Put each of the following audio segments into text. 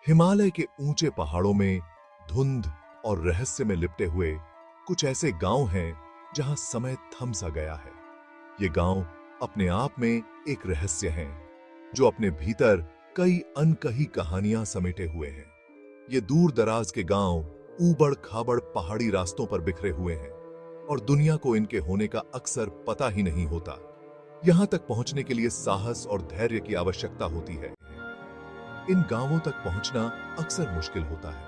हिमालय के ऊंचे पहाड़ों में धुंध और रहस्य में लिपटे हुए कुछ ऐसे गांव हैं जहां समय थम सा गया है। ये गांव अपने आप में एक रहस्य हैं, जो अपने भीतर कई अनकही कहानियां समेटे हुए हैं। ये दूर दराज के गांव ऊबड़ खाबड़ पहाड़ी रास्तों पर बिखरे हुए हैं और दुनिया को इनके होने का अक्सर पता ही नहीं होता। यहां तक पहुंचने के लिए साहस और धैर्य की आवश्यकता होती है। इन गांवों तक पहुंचना अक्सर मुश्किल होता है।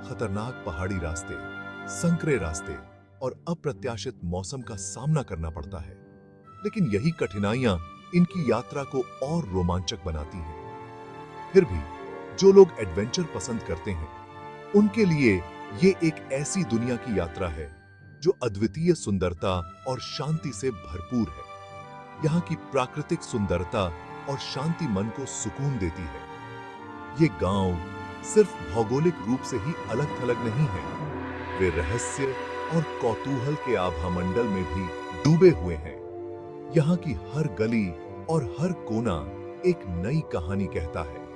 खतरनाक पहाड़ी रास्ते, संकरे रास्ते और अप्रत्याशित मौसम का सामना करना पड़ता है। लेकिन यही कठिनाइयां इनकी यात्रा को और रोमांचक बनाती हैं। फिर भी जो लोग एडवेंचर पसंद करते हैं, उनके लिए ये एक ऐसी दुनिया की यात्रा है जो अद्वितीय सुंदरता और शांति से भरपूर है। यहाँ की प्राकृतिक सुंदरता और शांति मन को सुकून देती है। ये गांव सिर्फ भौगोलिक रूप से ही अलग थलग नहीं है, वे रहस्य और कौतूहल के आभामंडल में भी डूबे हुए हैं। यहाँ की हर गली और हर कोना एक नई कहानी कहता है।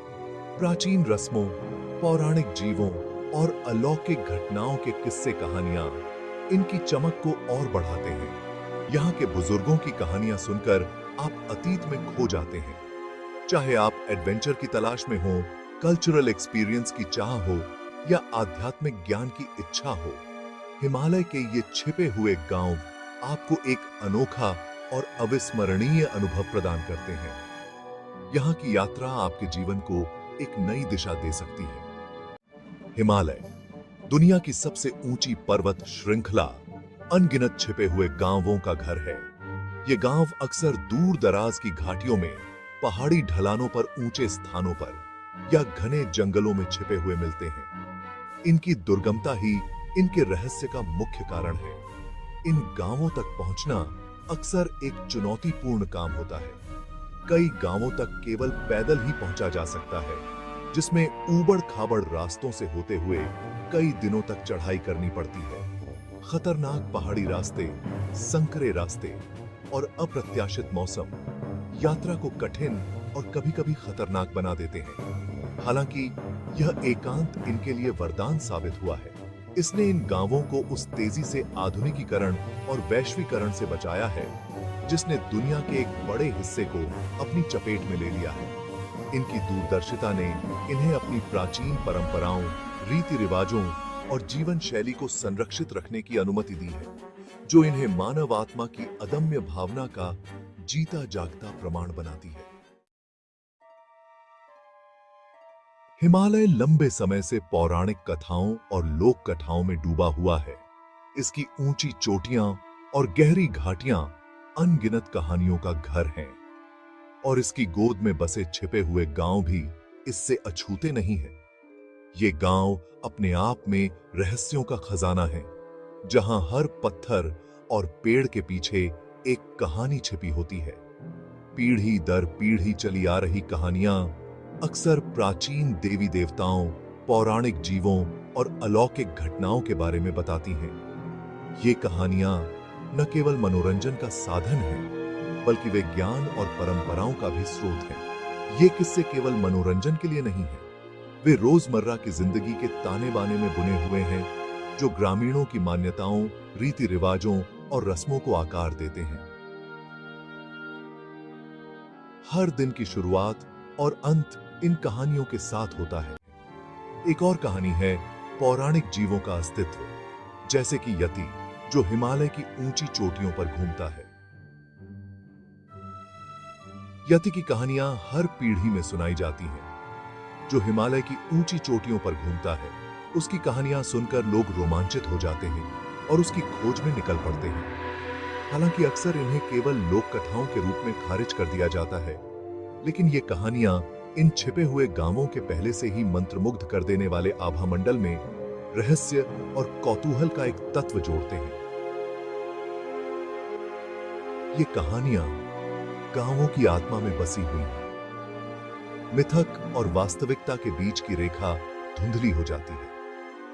प्राचीन रस्मों, पौराणिक जीवों और अलौकिक घटनाओं के किस्से कहानियां इनकी चमक को और बढ़ाते हैं। यहाँ के बुजुर्गों की कहानियां सुनकर आप अतीत में खो जाते हैं। चाहे आप एडवेंचर की तलाश में हो, कल्चरल एक्सपीरियंस की चाह हो या आध्यात्मिक ज्ञान की इच्छा हो, हिमालय के ये छिपे हुए गांव आपको एक अनोखा और अविस्मरणीय अनुभव प्रदान करते हैं। यहाँ की यात्रा आपके जीवन को एक नई दिशा दे सकती है। हिमालय दुनिया की सबसे ऊंची पर्वत श्रृंखला, अनगिनत छिपे हुए गांवों का घर है। ये गांव अक्सर दूर दराज की घाटियों में, पहाड़ी ढलानों पर, ऊंचे स्थानों पर या घने जंगलों में छिपे हुए मिलते हैं। इनकी दुर्गमता ही इनके रहस्य का मुख्य कारण है। इन गांवों तक पहुंचना अक्सर एक चुनौतीपूर्ण काम होता है। कई गांवों तक केवल पैदल ही पहुंचा जा सकता है, जिसमें ऊबड़ खाबड़ रास्तों से होते हुए कई दिनों तक चढ़ाई करनी पड़ती है। खतरनाक पहाड़ी रास्ते, संकरे रास्ते और अप्रत्याशित मौसम यात्रा को कठिन और कभी-कभी खतरनाक बना देते हैं। हालांकि यह एकांत इनके लिए वरदान साबित हुआ है। इसने इन गांवों को उस तेजी से आधुनिकीकरण और वैश्वीकरण से बचाया है, जिसने दुनिया के एक बड़े हिस्से को अपनी चपेट में ले लिया है। इनकी दूरदर्शिता ने इन्हें अपनी प्राचीन परंपराओं, रीति रिवाजों और जीवन शैली को संरक्षित रखने की अनुमति दी है, जो इन्हें मानव आत्मा की अदम्य भावना का जीता जागता प्रमाण बनाती है। हिमालय लंबे समय से पौराणिक कथाओं और लोक कथाओं में डूबा हुआ है। इसकी ऊंची चोटियां और गहरी घाटियां अनगिनत कहानियों का घर हैं, और इसकी गोद में बसे छिपे हुए गांव भी इससे अछूते नहीं हैं। ये गांव अपने आप में रहस्यों का खजाना है, जहां हर पत्थर और पेड़ के पीछे एक कहानी छिपी होती है। पीढ़ी दर पीढ़ी चली आ रही कहानियां अक्सर प्राचीन देवी देवताओं, पौराणिक जीवों और अलौकिक घटनाओं के बारे में बताती हैं। ये कहानियां न केवल मनोरंजन का साधन हैं, बल्कि वे ज्ञान और परंपराओं का भी स्रोत हैं। ये किस्से केवल मनोरंजन के लिए नहीं हैं, वे रोजमर्रा की जिंदगी के ताने बाने में बुने हुए हैं, जो ग्रामीणों की मान्यताओं, रीति रिवाजों और रस्मों को आकार देते हैं। हर दिन की शुरुआत और अंत इन कहानियों के साथ होता है। एक और कहानी है पौराणिक जीवों का अस्तित्व, जैसे कि यति, जो हिमालय की ऊंची चोटियों पर घूमता है। यति की कहानियां हर पीढ़ी में सुनाई जाती हैं। जो हिमालय की ऊंची चोटियों पर घूमता है, उसकी कहानियां सुनकर लोग रोमांचित हो जाते हैं और उसकी खोज में निकल पड़ते हैं। हालांकि अक्सर इन्हें केवल लोक कथाओं के रूप में खारिज कर दिया जाता है, लेकिन ये कहानियां इन छिपे हुए गांवों के पहले से ही मंत्रमुग्ध कर देने वाले आभामंडल में रहस्य और कौतूहल का एक तत्व जोड़ते हैं। ये कहानियां गांवों की आत्मा में बसी हुई हैं। मिथक और वास्तविकता के बीच की रेखा धुंधली हो जाती है,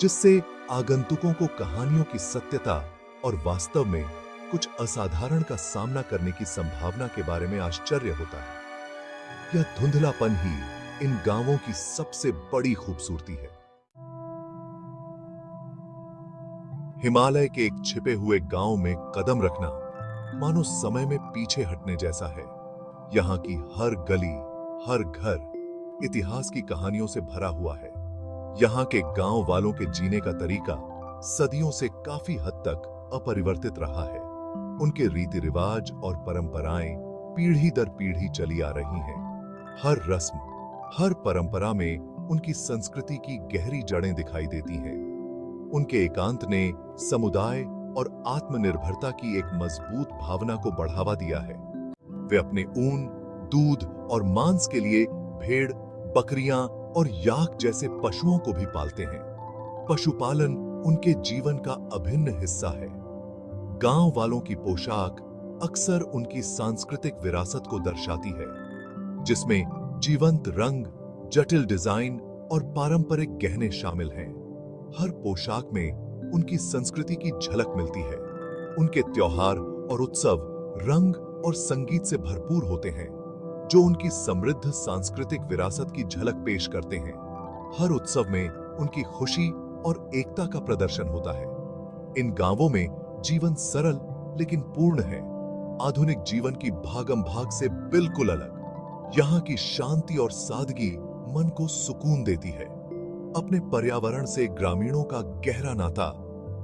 जिससे आगंतुकों को कहानियों की सत्यता और वास्तव में कुछ असाधारण का सामना करने की संभावना के बारे में आश्चर्य होता है। यह धुंधलापन ही इन गांवों की सबसे बड़ी खूबसूरती है। हिमालय के एक छिपे हुए गांव में कदम रखना मानो समय में पीछे हटने जैसा है। यहाँ की हर गली, हर घर इतिहास की कहानियों से भरा हुआ है। यहाँ के गांव वालों के जीने का तरीका सदियों से काफी हद तक अपरिवर्तित रहा है। उनके रीति रिवाज और परंपराएं पीढ़ी दर पीढ़ी चली आ रही हैं। हर रस्म, हर परंपरा में उनकी संस्कृति की गहरी जड़ें दिखाई देती हैं। उनके एकांत ने समुदाय और आत्मनिर्भरता की एक मजबूत भावना को बढ़ावा दिया है। वे अपने ऊन, दूध और मांस के लिए भेड़, बकरियां और याक जैसे पशुओं को भी पालते हैं। पशुपालन उनके जीवन का अभिन्न हिस्सा है। गांव वालों की पोशाक अक्सर उनकी सांस्कृतिक विरासत को दर्शाती है, जिसमें जीवंत रंग, जटिल डिजाइन और पारंपरिक गहने शामिल हैं। हर पोशाक में उनकी संस्कृति की झलक मिलती है। उनके त्योहार और उत्सव रंग और संगीत से भरपूर होते हैं, जो उनकी समृद्ध सांस्कृतिक विरासत की झलक पेश करते हैं। हर उत्सव में उनकी खुशी और एकता का प्रदर्शन होता है। इन गांवों में जीवन सरल लेकिन पूर्ण है, आधुनिक जीवन की भागम भाग से बिल्कुल अलग। यहाँ की शांति और सादगी मन को सुकून देती है। अपने पर्यावरण से ग्रामीणों का गहरा नाता,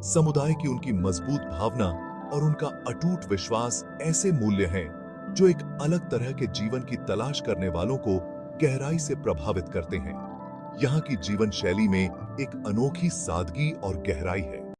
समुदाय की उनकी मजबूत भावना और उनका अटूट विश्वास ऐसे मूल्य हैं जो एक अलग तरह के जीवन की तलाश करने वालों को गहराई से प्रभावित करते हैं। यहाँ की जीवन शैली में एक अनोखी सादगी और गहराई है।